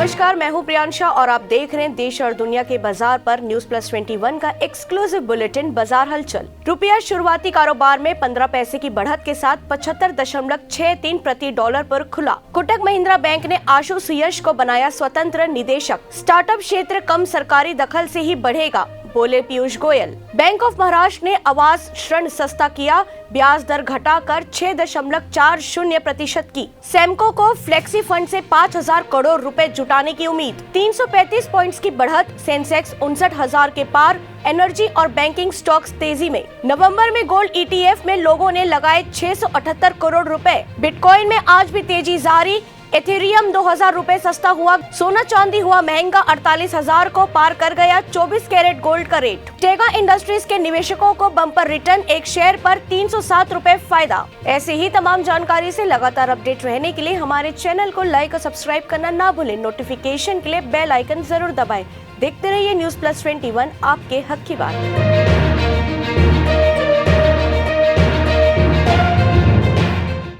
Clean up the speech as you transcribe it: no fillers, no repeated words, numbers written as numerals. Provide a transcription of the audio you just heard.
नमस्कार, मैं हूं प्रियांशा और आप देख रहे हैं देश और दुनिया के बाजार पर News+21 का एक्सक्लूसिव बुलेटिन बाजार हलचल। रुपया शुरुआती कारोबार में 15 पैसे की बढ़त के साथ 75.63 प्रति डॉलर पर खुला। कोटक महिंद्रा बैंक ने आशु सुयश को बनाया स्वतंत्र निदेशक। स्टार्टअप क्षेत्र कम सरकारी दखल से ही बढ़ेगा, बोले पीयूष गोयल। बैंक ऑफ महाराष्ट्र ने आवास ऋण सस्ता किया, ब्याज दर घटाकर 6.40% की। सैमको को फ्लेक्सी फंड से 5,000 करोड़ रुपए जुटाने की उम्मीद। 335 पॉइंट्स की बढ़त, सेंसेक्स 59,000 के पार। एनर्जी और बैंकिंग स्टॉक्स तेजी में। नवंबर में गोल्ड ETF में लोगों ने लगाए 678 करोड़ रुपए। बिटकॉइन में आज भी तेजी जारी। एथेरियम 2,000 रुपए सस्ता हुआ। सोना चांदी हुआ महंगा, 48,000 को पार कर गया 24 कैरेट गोल्ड का रेट। टेगा इंडस्ट्रीज के निवेशकों को बम्पर रिटर्न, एक शेयर पर 307 रुपए फायदा। ऐसे ही तमाम जानकारी से लगातार अपडेट रहने के लिए हमारे चैनल को लाइक और सब्सक्राइब करना ना भूलें। नोटिफिकेशन के लिए बेल आइकन जरूर दबाएं। देखते रहिए News+21, आपके हक की बात।